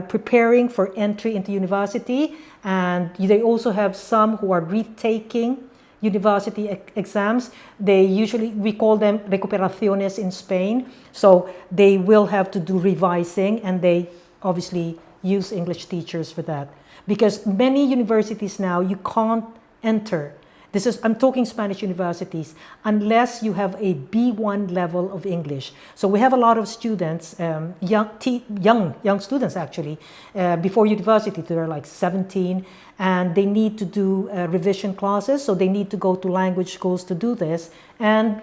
preparing for entry into university. And they also have some who are retaking university exams. We call them recuperaciones in Spain. So they will have to do revising, and they obviously use English teachers for that. Because many universities now, you can't enter. I'm talking Spanish universities, unless you have a B1 level of English. So we have a lot of students, young students actually, before university. They're like 17, and they need to do revision classes. So they need to go to language schools to do this, and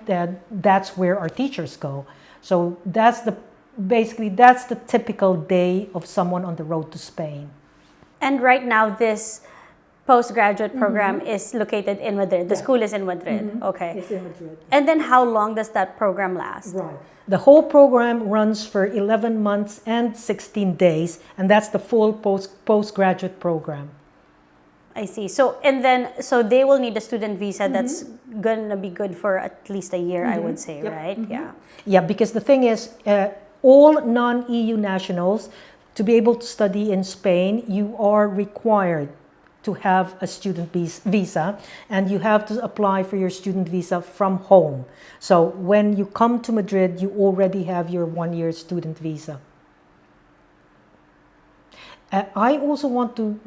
that's where our teachers go. So that's the typical day of someone on the road to Spain. And right now, this postgraduate program is located in Madrid. The school is in Madrid. Okay. It's in Madrid. And then how long does that program last? Right. The whole program runs for 11 months and 16 days, and that's the full postgraduate program. I see. So they will need a student visa that's gonna be good for at least a year, I would say, right? Yeah. Yeah, because the thing is, all non-EU nationals, to be able to study in Spain, you are required to have a student visa, and you have to apply for your student visa from home. So when you come to Madrid, you already have your 1-year student visa. I also want to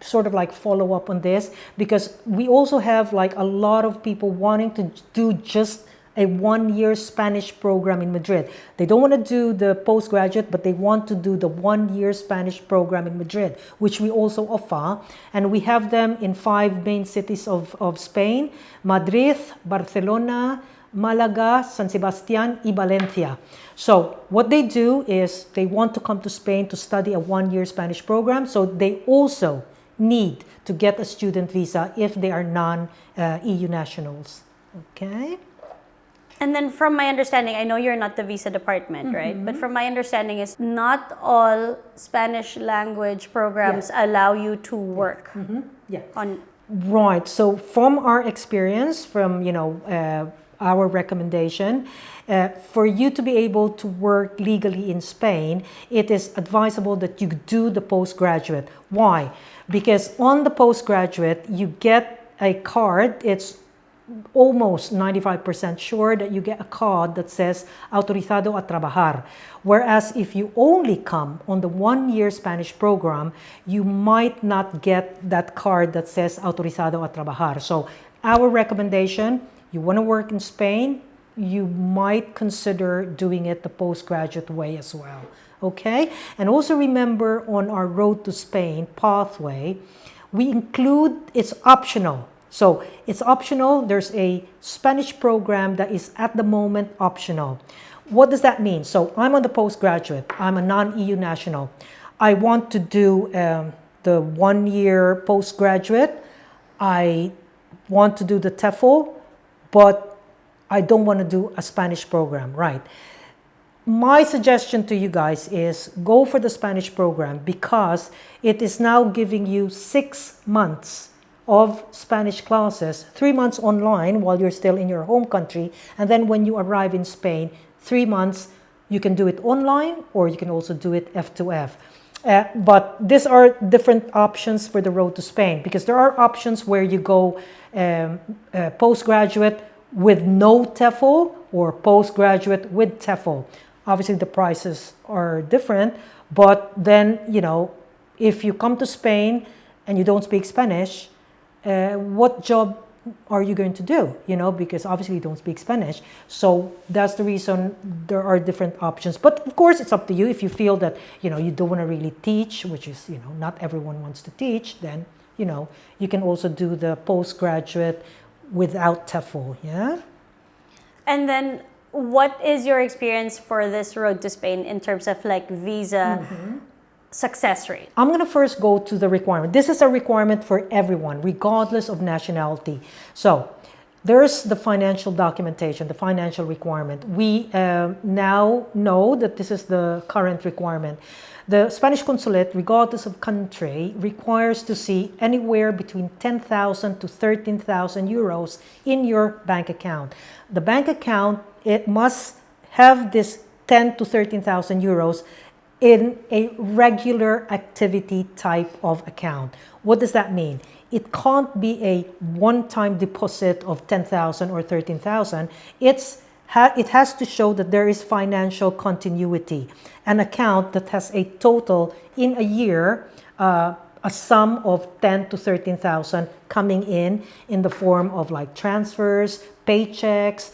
sort of like follow up on this, because we also have like a lot of people wanting to do just a 1-year Spanish program in Madrid. They don't want to do the postgraduate, but they want to do the 1-year Spanish program in Madrid, which we also offer. And we have them in 5 main cities of Spain: Madrid, Barcelona, Malaga, San Sebastián, y Valencia. So what they do is they want to come to Spain to study a 1-year Spanish program. So they also need to get a student visa if they are non-EU nationals. Okay? And then from my understanding, I know you're not the visa department, right? But from my understanding is not all Spanish language programs allow you to work on. Right. So from our experience, from our recommendation, for you to be able to work legally in Spain, it is advisable that you do the postgraduate. Why? Because on the postgraduate, you get a card. It's almost 95% sure that you get a card that says autorizado a trabajar. Whereas if you only come on the 1-year Spanish program, you might not get that card that says autorizado a trabajar. So our recommendation, you want to work in Spain, you might consider doing it the postgraduate way as well. Okay? And also remember, on our Road to Spain pathway, we include, it's optional. So it's optional. There's a Spanish program that is at the moment optional. What does that mean? So I'm on the postgraduate. I'm a non-EU national. I want to do the 1-year postgraduate. I want to do the TEFL, but I don't want to do a Spanish program, right? my suggestion to you guys is go for the Spanish program because it is now giving you 6 months of Spanish classes, 3 months online while you're still in your home country, and then when you arrive in Spain, 3 months, you can do it online or you can also do it F2F. But these are different options for the road to Spain because there are options where you go postgraduate with no TEFL or postgraduate with TEFL. Obviously, the prices are different, but then, you know, if you come to Spain and you don't speak Spanish, what job are you going to do? You know, because obviously you don't speak Spanish. So that's the reason there are different options. But of course, it's up to you. If you feel that, you know, you don't want to really teach, which is, you know, not everyone wants to teach, then, you know, you can also do the postgraduate without TEFL, yeah? And then what is your experience for this road to Spain in terms of like visa success rate? I'm going to first go to the requirement. This is a requirement for everyone, regardless of nationality. So there's the financial documentation, the financial requirement. We now know that this is the current requirement. The Spanish Consulate, regardless of country, requires to see anywhere between 10,000 to 13,000 euros in your bank account. The bank account, it must have this 10 to 13,000 euros in a regular activity type of account. What does that mean? It can't be a one-time deposit of 10,000 or 13,000. It has to show that there is financial continuity. An account that has a total in a year, a sum of 10 to 13,000 coming in the form of like transfers, paychecks,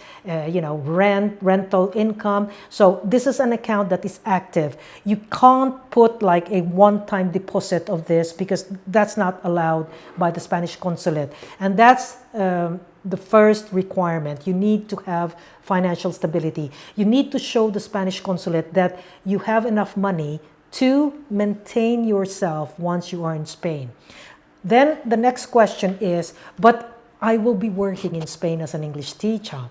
you know, rental income. So this is an account that is active. You can't put like a one-time deposit of this because that's not allowed by the Spanish Consulate. And that's the first requirement. You need to have financial stability. You need to show the Spanish Consulate that you have enough money to maintain yourself once you are in Spain. Then the next question is, but I will be working in Spain as an English teacher.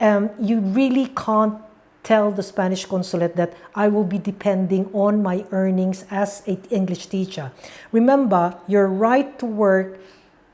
You really can't tell the Spanish Consulate that I will be depending on my earnings as an English teacher. Remember, your right to work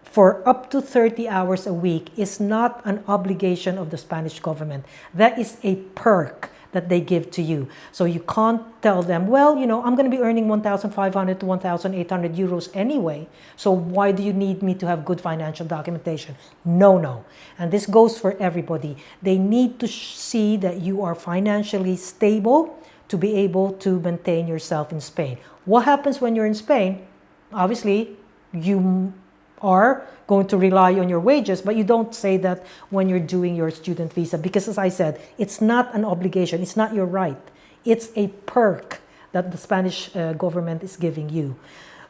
for up to 30 hours a week is not an obligation of the Spanish government. That is a perk that they give to you. So you can't tell them, well, you know, I'm going to be earning 1,500 to 1,800 euros anyway. So why do you need me to have good financial documentation? No. And this goes for everybody. They need to see that you are financially stable to be able to maintain yourself in Spain. What happens when you're in Spain? Obviously, you are going to rely on your wages, but you don't say that when you're doing your student visa because, as I said, it's not an obligation, it's not your right. It's a perk that the Spanish government is giving you.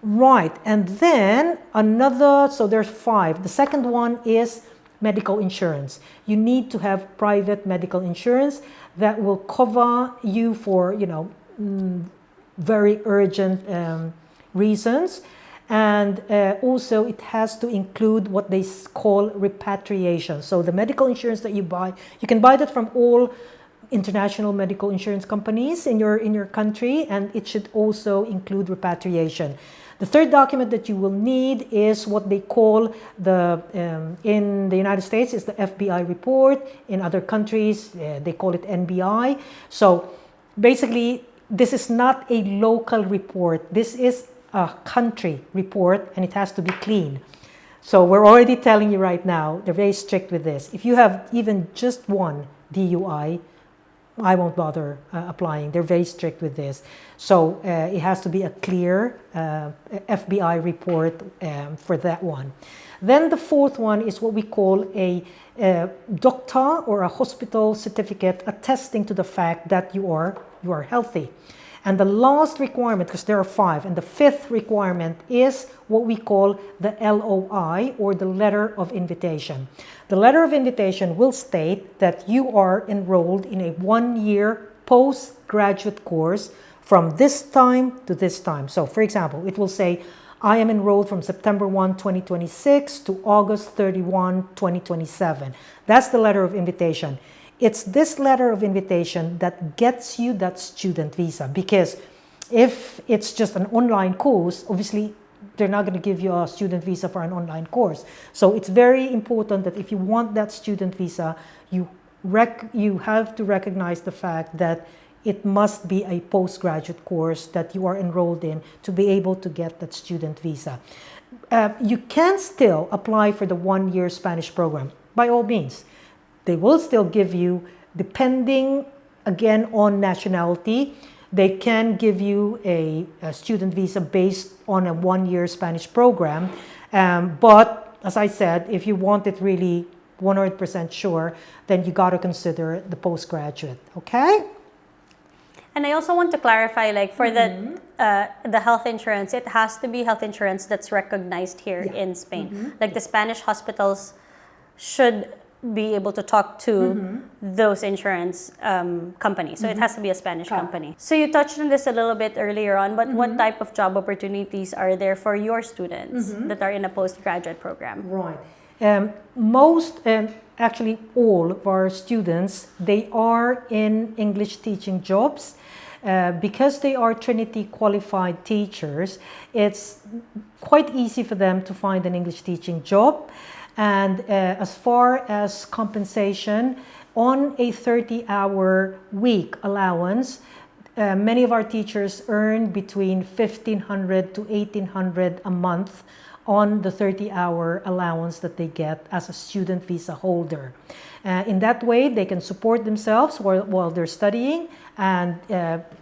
Right, and then another, so there's 5. The second one is medical insurance. You need to have private medical insurance that will cover you for, you know, very urgent reasons. And also it has to include what they call repatriation. So the medical insurance that you buy, you can buy that from all international medical insurance companies in your country, and it should also include repatriation. The third document that you will need is what they call the, in the United States, is the FBI report. In other countries, they call it NBI. So basically, this is not a local report. This is a country report, and it has to be clean. So we're already telling you right now, they're very strict with this. If you have even just one DUI, I won't bother applying. They're very strict with this. So it has to be a clear FBI report for that one. Then the fourth one is what we call a doctor or a hospital certificate attesting to the fact that you are healthy. And the last requirement, because there are 5, and the 5th requirement is what we call the LOI, or the letter of invitation. The letter of invitation will state that you are enrolled in a 1-year postgraduate course from this time to this time. So for example, it will say, I am enrolled from September 1, 2026 to August 31, 2027. That's the letter of invitation. it's this letter of invitation that gets you that student visa, because if it's just an online course, obviously they're not going to give you a student visa for an online course. So it's very important that if you want that student visa, you have to recognize the fact that it must be a postgraduate course that you are enrolled in to be able to get that student visa. You can still apply for the 1-year Spanish program, by all means. They will still give you, depending again on nationality, they can give you a student visa based on a 1-year Spanish program. But as I said, if you want it really 100% sure, then you got to consider the postgraduate, okay? And I also want to clarify, like for the health insurance, it has to be health insurance that's recognized here in Spain. Like the Spanish hospitals should be able to talk to those insurance companies. So it has to be a Spanish company. So you touched on this a little bit earlier on, but what type of job opportunities are there for your students that are in a postgraduate program? Right. Most, actually all of our students, they are in English teaching jobs. Because they are Trinity qualified teachers, it's quite easy for them to find an English teaching job. And as far as compensation, on a 30-hour week allowance, many of our teachers earn between $1,500 to $1,800 a month on the 30-hour allowance that they get as a student visa holder. In that way, they can support themselves while they're studying. And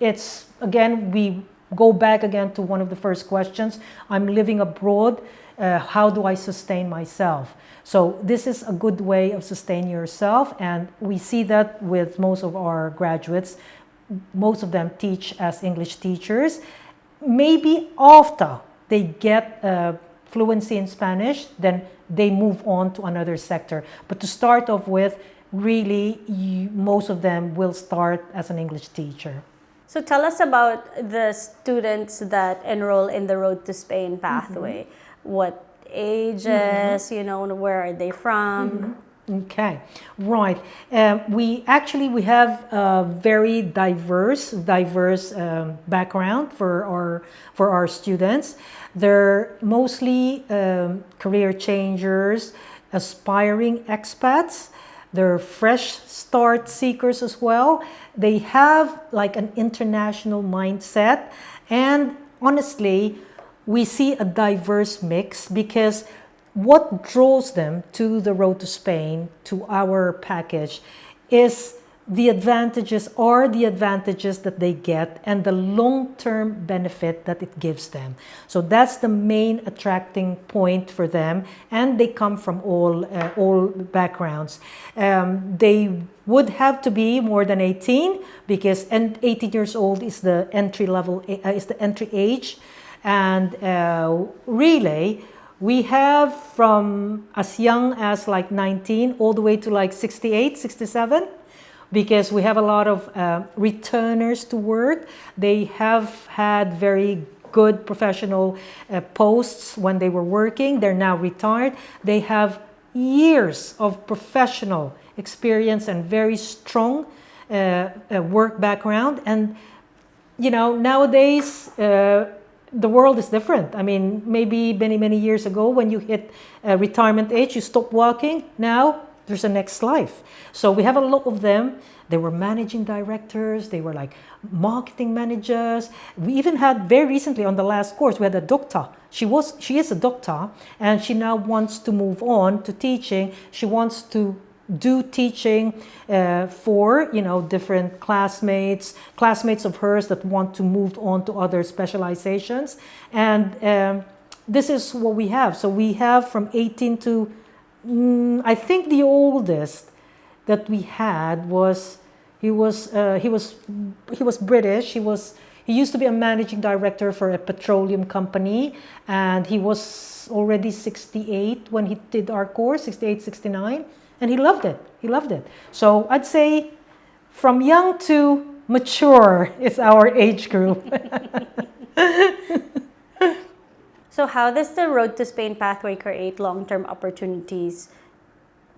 it's, again, we go back again to one of the first questions. I'm living abroad. How do I sustain myself? So this is a good way of sustaining yourself. And we see that with most of our graduates. Most of them teach as English teachers. Maybe after they get fluency in Spanish, then they move on to another sector. But to start off with, really, most of them will start as an English teacher. So tell us about the students that enroll in the Road to Spain pathway. What ages, where are they from? Okay, right. We have a very diverse background for our students. They're mostly career changers, aspiring expats. They're fresh start seekers as well. They have like an international mindset, and honestly, we see a diverse mix, because what draws them to the Road to Spain, to our package, is the advantages that they get and the long-term benefit that it gives them. So that's the main attracting point for them, and they come from all backgrounds. They would have to be more than 18, because 18 years old is the entry age, and really, we have from as young as like 19 all the way to like 68, 67, because we have a lot of returners to work. They have had very good professional posts when they were working. They're now retired. They have years of professional experience and very strong work background. And, nowadays, the world is different. I mean, maybe many years ago, when you hit retirement age, you stop working. Now there's a next life. So we have a lot of them. They were managing directors. They were like marketing managers. We even had very recently on the last course, we had a doctor. She is a doctor, and she now wants to move on to teaching. She wants to do teaching for different classmates of hers that want to move on to other specializations. And this is what we have. So we have from 18 to I think the oldest that we had was he was British. He used to be a managing director for a petroleum company, and he was already 68 when he did our course, 68, 69. And he loved it. So I'd say from young to mature is our age group. So how does the Road to Spain pathway create long-term opportunities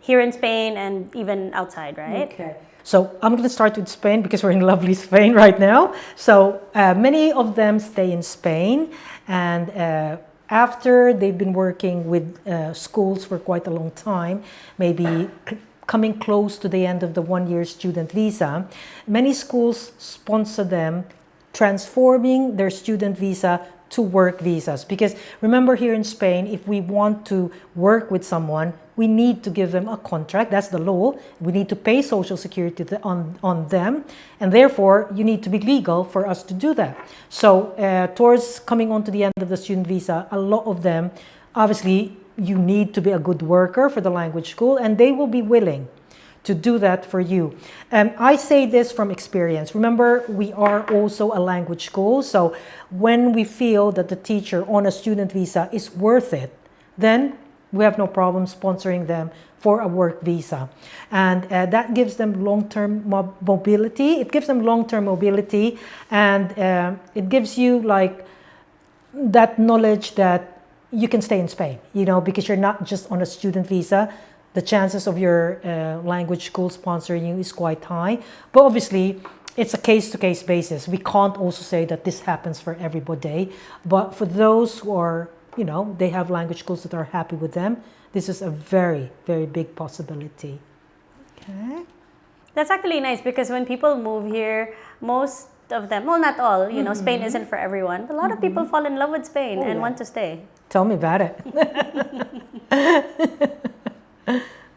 here in Spain and even outside, right? Okay. So I'm going to start with Spain because we're in lovely Spain right now. So many of them stay in Spain, and after they've been working with schools for quite a long time, maybe coming close to the end of the one-year student visa, many schools sponsor them transforming their student visa to work visas. Because remember, here in Spain, if we want to work with someone, we need to give them a contract. That's the law. We need to pay Social Security on them, and therefore you need to be legal for us to do that. So towards coming on to the end of the student visa, a lot of them, obviously, you need to be a good worker for the language school, and they will be willing to do that for you. I say this from experience. Remember, we are also a language school, so when we feel that the teacher on a student visa is worth it, then we have no problem sponsoring them for a work visa. And that gives them long-term mobility. It gives them long-term mobility, and it gives you like that knowledge that you can stay in Spain, you know, because you're not just on a student visa. The chances of your language school sponsoring you is quite high. But obviously, it's a case-to-case basis. We can't also say that this happens for everybody. But for those who are, you know, they have language schools that are happy with them, this is a very, very big possibility. Okay. That's actually nice because when people move here, most of them, well, not all, you know, Spain isn't for everyone. A lot of people fall in love with Spain and want to stay. Tell me about it.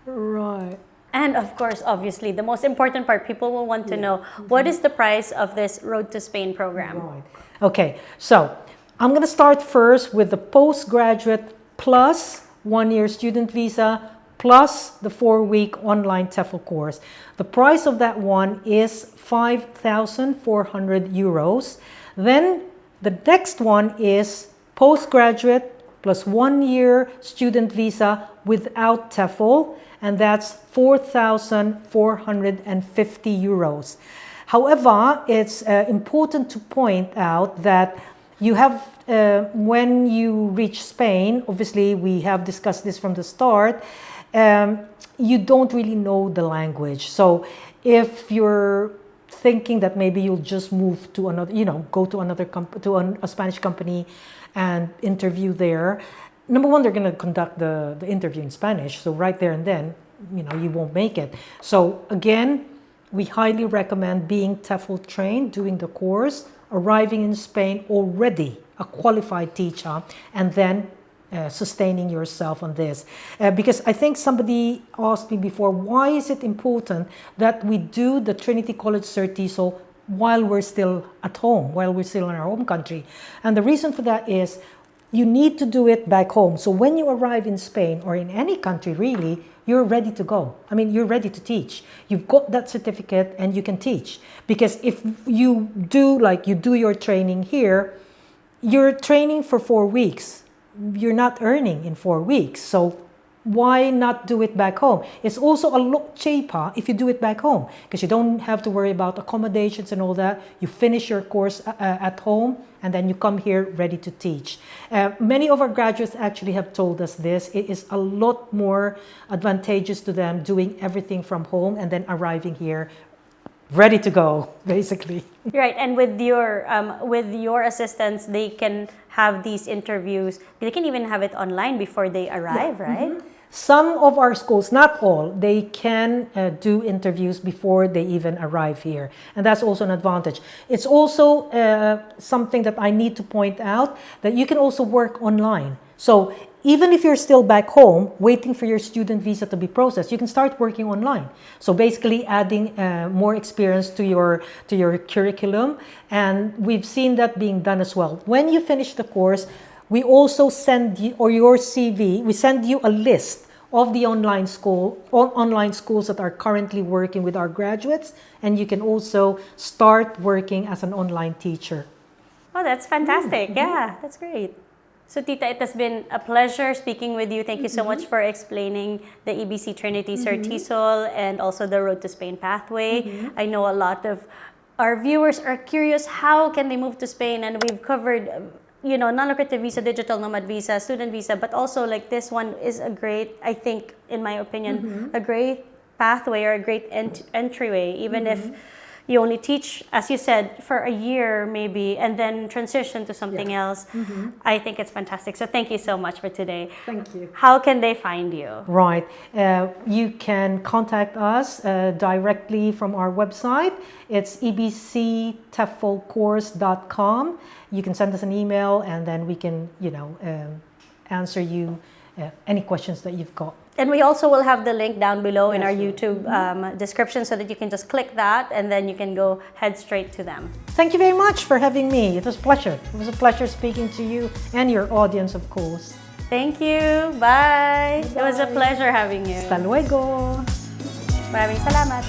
Right. And of course, obviously, the most important part, people will want to know, what is the price of this Road to Spain program? Right. Okay, so I'm going to start first with the postgraduate plus one-year student visa plus the 4-week online TEFL course. The price of that one is 5,400 euros. Then the next one is postgraduate plus 1-year student visa without TEFL, and that's 4,450 euros. However, it's important to point out that you have, when you reach Spain, obviously we have discussed this from the start, you don't really know the language. So if you're thinking that maybe you'll just move to another, you know, go to another a Spanish company and interview there, number one, they're going to conduct the interview in Spanish. So right there and then, you know, you won't make it. So again, we highly recommend being TEFL trained, doing the course, arriving in Spain already a qualified teacher, and then sustaining yourself on this. Because I think somebody asked me before, why is it important that we do the Trinity College CertTESOL while we're still at home, while we're still in our home country? And the reason for that is you need to do it back home. So when you arrive in Spain or in any country really, you're ready to go. I mean, you're ready to teach. You've got that certificate and you can teach. Because if you do your training here, you're training for 4 weeks. You're not earning in 4 weeks. So why not do it back home? It's also a lot cheaper if you do it back home because you don't have to worry about accommodations and all that. You finish your course at home and then you come here ready to teach. Many of our graduates actually have told us this. It is a lot more advantageous to them doing everything from home and then arriving here ready to go, basically. Right, and with your assistants, they can have these interviews. They can even have it online before they arrive, right? Mm-hmm. Some of our schools, not all, they can do interviews before they even arrive here. And that's also an advantage. It's also something that I need to point out, that you can also work online. So even if you're still back home waiting for your student visa to be processed, you can start working online. So basically adding more experience to your curriculum. And we've seen that being done as well. When you finish the course, we also send you, or your CV, we send you a list of the online schools that are currently working with our graduates, and you can also start working as an online teacher. Oh, that's fantastic. Mm-hmm. Yeah, that's great. So Tita, it has been a pleasure speaking with you. Thank you so much for explaining the EBC Trinity CertTESOL and also the Road to Spain pathway. I know a lot of our viewers are curious, how can they move to Spain? And we've covered non-lucrative visa, digital nomad visa, student visa, but also like this one is a great, I think, in my opinion, a great pathway or a great entryway, even if you only teach, as you said, for a year maybe, and then transition to something else. I think it's fantastic. So thank you so much for today. Thank you. How can they find you? Right. You can contact us directly from our website. It's ebcteflcourse.com. You can send us an email, and then we can, answer you any questions that you've got. And we also will have the link down below in our YouTube description so that you can just click that and then you can go head straight to them. Thank you very much for having me. It was a pleasure. It was a pleasure speaking to you and your audience, of course. Thank you. Bye. It was a pleasure having you. Hasta luego. Maraming salamat.